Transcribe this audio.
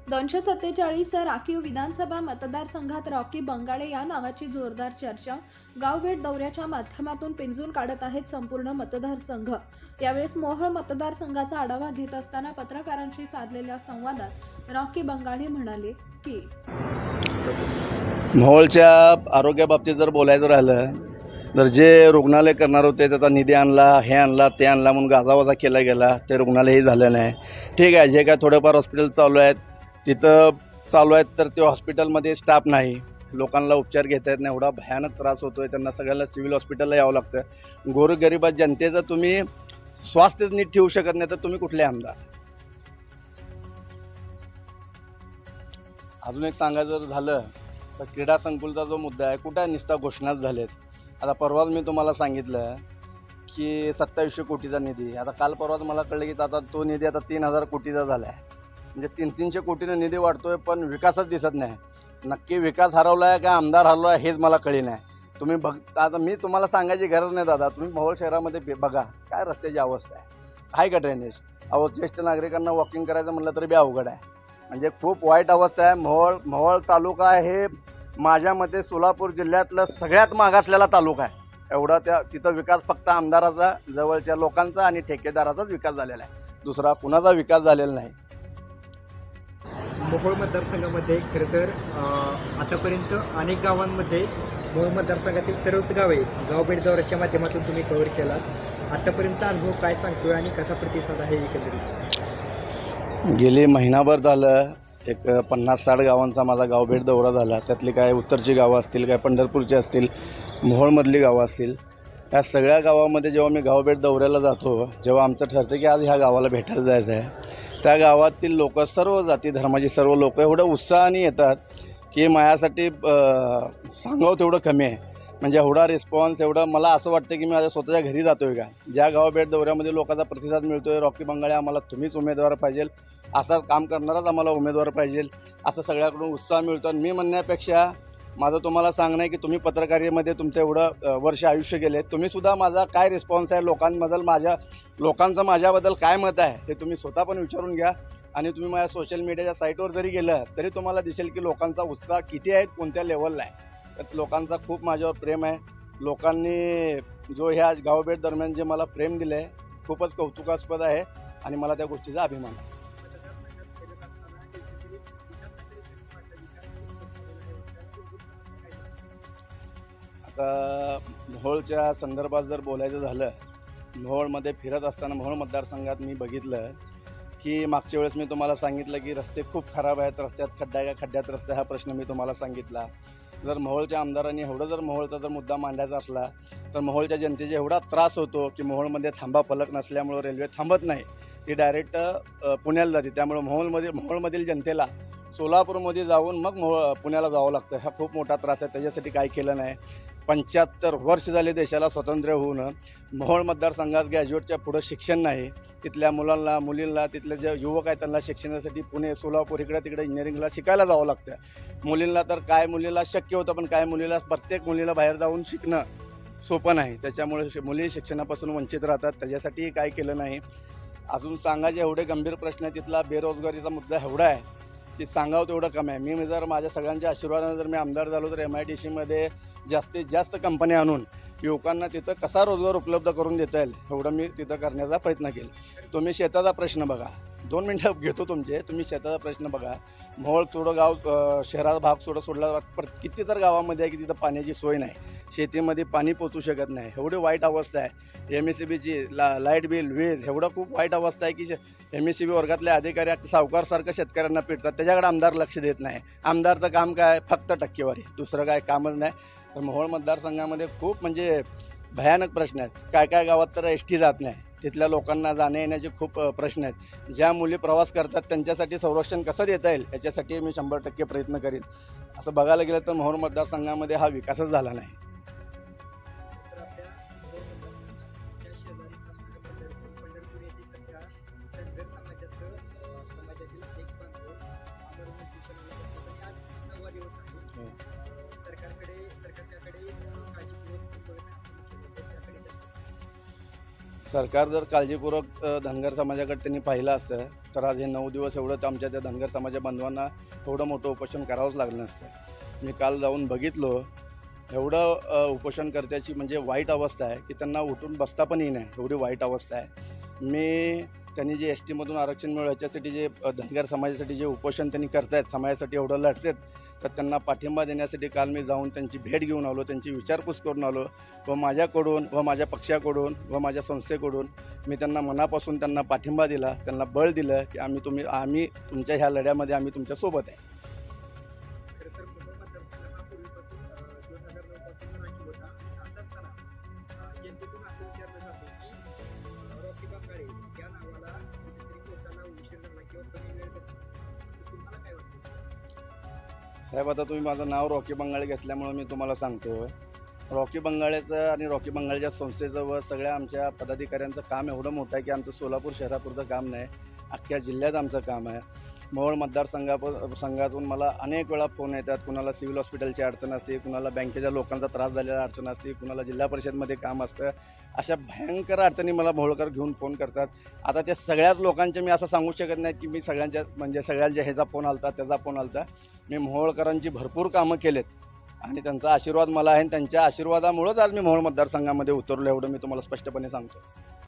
247 राखीव विधानसभा मतदारसंघात रॉकी बंगाळे या नावाची जोरदार चर्चा गावभेट दौऱ्याच्या माध्यमातून पिंजून काढत आहेत संपूर्ण मतदारसंघ। यावेळेस मोहोळ मतदारसंघाचा आढावा घेत असताना पत्रकारांशी साधलेल्या संवादात रॉकी बंगाळे म्हणाले की मोहोळच्या आरोग्याबाबतीत जर बोलायचं राहिलं तर जे रुग्णालय करणार होते त्याचा निधी आणला, हे आणला, ते आणला म्हणून गाजावाजा केला गेला, ते रुग्णालयही झालं नाही। ठीक आहे, जे काय थोडेफार हॉस्पिटल चालू आहेत तिथं चालू आहेत तर ते हॉस्पिटलमध्ये स्टाफ नाही, लोकांना उपचार घेता येत नाही, एवढा भयानक त्रास होतोय, त्यांना सगळ्यांना सिव्हिल हॉस्पिटलला यावं लागतं। गोरगरिबा जनतेचं तुम्ही स्वास्थ्य नीट ठेवू शकत नाही तर तुम्ही कुठले आमदार? अजून एक सांगायचं जर झालं तर क्रीडा संकुलचा जो मुद्दा आहे, कुठं निस्ता घोषणाच झालेत। आता परवाच मी तुम्हाला सांगितलं की 2700 कोटीचा निधी, आता काल परवाच मला कळलं की आता तो निधी आता 3000 कोटीचा झाला आहे। म्हणजे 300 कोटीनं निधी वाढतोय पण विकासच दिसत नाही। नक्की विकास हरवला आहे का आमदार हरवला आहे हेच मला कळले नाही। तुम्ही आता मी तुम्हाला सांगायची गरज नाही दादा, तुम्ही मोहोळ शहरामध्ये बघा काय रस्त्याची अवस्था आहे का ड्रेनेज? ज्येष्ठ नागरिकांना वॉकिंग करायचं म्हटलं तरी बी अवघड आहे, म्हणजे खूप वाईट अवस्था आहे। मोहोळ तालुका हे माझ्या मते सोलापूर जिल्ह्यातलं सगळ्यात मागासलेला तालुका आहे। एवढा तिथं विकास फक्त आमदाराचा, जवळच्या लोकांचा आणि ठेकेदाराचाच विकास झालेला आहे, दुसरा कुणाचा विकास झालेला नाही। मोहोळ मतदारसंघामध्ये खरं तर आतापर्यंत अनेक गावांमध्ये मोहोळ मतदारसंघातील सर्वच गावे गावभेट दौऱ्याच्या माध्यमातून तुम्ही कव्हर केलात। आतापर्यंतचा अनुभव काय सांगतोय आणि कसा प्रतिसाद आहे एकंदरीत? गेली महिनाभर झालं एक 50-60 गावांचा माझा गावभेट दौरा झाला। त्यातली काय उत्तरची गावं असतील, काय पंढरपूरची असतील, मोहोळमधली गावं असतील, या सगळ्या गावामध्ये जेव्हा मी गावभेट दौऱ्याला जातो, जेव्हा आमचं ठरतं की आज ह्या गावाला भेटायला जायचं आहे, त्या गावातील लोक, सर्व जाती धर्माची सर्व लोक एवढं उत्साहाने येतात की माझ्यासाठी सांगावं तेवढं कमी आहे। म्हणजे एवढा रिस्पॉन्स, एवढं मला असं वाटतं की मी माझ्या स्वतःच्या घरी जातो आहे का। ज्या गावभेट दौऱ्यामध्ये लोकांचा प्रतिसाद मिळतो आहे, रॉकी बंगाळे आम्हाला तुम्हीच उमेदवार पाहिजे, असं काम करणाराच आम्हाला उमेदवार पाहिजे, असं सगळ्याकडून उत्साह मिळतो। आणि मी म्हणण्यापेक्षा माझं तुम्हाला सांगणं आहे की तुम्ही पत्रकारितेमध्ये तुमचं एवढं वर्ष आयुष्य गेले, तुम्हीसुद्धा माझा काय रिस्पॉन्स आहे लोकांबद्दल, लोकांचं माझ्याबद्दल काय मत आहे हे तुम्ही स्वतः पण विचारून घ्या। आणि तुम्ही माझ्या सोशल मीडियाच्या साईटवर जरी गेलं तरी तुम्हाला दिसेल की लोकांचा उत्साह किती आहे, कोणत्या लेवलला आहे। तर लोकांचा खूप माझ्यावर प्रेम आहे। लोकांनी जो ह्या गावभेट दरम्यान जे मला प्रेम दिलं आहे खूपच कौतुकास्पद आहे आणि मला त्या गोष्टीचा अभिमान आहे। आता मोहोळच्या संदर्भात जर बोलायचं झालं, मोहोळमध्ये फिरत असताना मोहोळ मतदारसंघात मी बघितलं की मागच्या वेळेस मी तुम्हाला सांगितलं की रस्ते खूप खराब आहेत, रस्त्यात खड्डा आहे का, खड्ड्यात रस्ते, हा प्रश्न मी तुम्हाला सांगितला। जर मोहोळच्या आमदारांनी एवढं जर मोहोळचा जर मुद्दा मांडायचा असला तर मोहोळच्या जनतेचा एवढा त्रास होतो की मोहोळमध्ये थांबा फलक नसल्यामुळं रेल्वे थांबत नाही, ती डायरेक्ट पुण्याला जाते। त्यामुळे मोहोळमधील जनतेला सोलापूरमध्ये जाऊन मग पुण्याला जावं लागतं, हा खूप मोठा त्रास आहे। त्याच्यासाठी काय केलं नाही। 75 वर्ष झाले देशाला स्वातंत्र्य होऊन मोहोळ मतदारसंघात ग्रॅज्युएटच्या पुढं शिक्षण नाही, तिथल्या मुलींना तिथले जे युवक आहेत त्यांना शिक्षणासाठी पुणे, सोलापूर इकडे तिकडे इंजिनिअरिंगला शिकायला जावं लागतं। मुलींना तर काय मुलीला शक्य होतं पण काय मुलीला, प्रत्येक मुलीला बाहेर जाऊन शिकणं सोपं नाही, त्याच्यामुळे मुली शिक्षणापासून वंचित राहतात, त्याच्यासाठी काय केलं नाही। अजून सांगायचे एवढे गंभीर प्रश्न आहे, तिथला बेरोजगारीचा मुद्दा एवढा आहे की सांगावं तेवढं कमी आहे। मी जर माझ्या सगळ्यांच्या आशीर्वादाने जर मी आमदार झालो तर MIDCमध्ये जास्तीत जास्त कंपन्या आणून युवकांना तिथं कसा रोजगार उपलब्ध करून देता येईल एवढं मी तिथं करण्याचा प्रयत्न केला। तुम्ही शेताचा प्रश्न बघा, 2 मिनटं घेतो तुमचे, तुम्ही शेताचा प्रश्न बघा। मोहोळ थोडं गाव शहराचा भाग सोडला किती तर गावामध्ये आहे की तिथं पाण्याची सोय नाही, शेतीमध्ये पाणी पोचू शकत नाही, एवढी वाईट अवस्था आहे। MSEBची लाईट बिल, वीज, एवढं खूप वाईट अवस्था आहे की MSEB वर्गातले अधिकारी सावकारसारखं शेतकऱ्यांना पिटतात, त्याच्याकडे आमदार लक्ष देत नाही। आमदारचं काम काय, फक्त टक्केवारी, दुसरं काय कामच नाही। तर मोहोळ मतदारसंघामध्ये खूप म्हणजे भयानक प्रश्न आहेत। काय गावात तर ST जात नाही, तिथल्या लोकांना जाण्या येण्याचे खूप प्रश्न आहेत। ज्या मुली प्रवास करतात त्यांच्यासाठी संरक्षण कसं देता येईल याच्यासाठी मी 100% प्रयत्न करीन। असं बघायला गेलं तर मोहोळ मतदारसंघामध्ये हा विकासच झाला नाही। सरकार जर काळजीपूर्वक धनगर समाजाकडे त्यांनी पाहिलं असतं तर आज हे 9 दिवस एवढं आमच्या त्या धनगर समाजा बांधवांना एवढं मोठं उपोषण करावंच लागलं नसतं. मी काल जाऊन बघितलो, एवढं उपोषणकर्त्याची म्हणजे वाईट अवस्था आहे की त्यांना उठून बसता पण येई नाही, एवढी वाईट अवस्था आहे. त्यांनी जे एस टीमधून आरक्षण मिळवं याच्यासाठी जे धनगर समाजासाठी जे उपोषण त्यांनी करतायत, समाजासाठी एवढं लढतात, तर त्यांना पाठिंबा देण्यासाठी काल मी जाऊन त्यांची भेट घेऊन आलो, त्यांची विचारपूस करून आलो व माझ्याकडून व माझ्या पक्षाकडून व माझ्या संस्थेकडून मी त्यांना मनापासून त्यांना पाठिंबा दिला, त्यांना बळ दिलं की आम्ही तुमच्या ह्या लढ्यामध्ये आम्ही तुमच्यासोबत आहे. खरं तर मोहोळ मतदारसंघ हा पूर्वीपासून 2009 पासून राखीव होता. असं असताना जनतेतून असं विचारलं जातं की रॉकी बंगाळे या नावाला कुठेतरी कोर्टाला उशीर झाला किंवा कमी वेळ भेटला. तर तुम्हाला काय वाटतं? साहेब, आता तुम्ही माझं नाव रॉकी बंगाळे घेतल्यामुळं मी तुम्हाला सांगतो, रॉकी बंगाळेचं आणि रॉकी बंगाळच्या संस्थेचं व सगळ्या आमच्या पदाधिकाऱ्यांचं काम एवढं मोठं आहे की आमचं सोलापूर शहरापुरतं काम नाही, अख्ख्या जिल्ह्यात आमचं काम आहे. मोहोळ मतदारसंघातून मला अनेक वेळा फोन येतात. कुणाला सिव्हिल हॉस्पिटलची अडचण असते, कुणाला बँकेच्या लोकांचा त्रास झालेला अडचण असते, कुणाला जिल्हा परिषदमध्ये काम असतं. अशा भयंकर अडचणी मला मोहोळकर घेऊन फोन करतात. आता त्या सगळ्याच लोकांचे मी असं सांगू शकत नाही की मी सगळ्यांच्या ह्याचा फोन आलता, त्याचा फोन आलता. मी मोहोळकरांची भरपूर कामं केलेत आणि त्यांचा आशीर्वाद मला आहे आणि त्यांच्या आशीर्वादामुळंच आज मी मोहोळ मतदारसंघामध्ये उतरलो, एवढं मी तुम्हाला स्पष्टपणे सांगतो.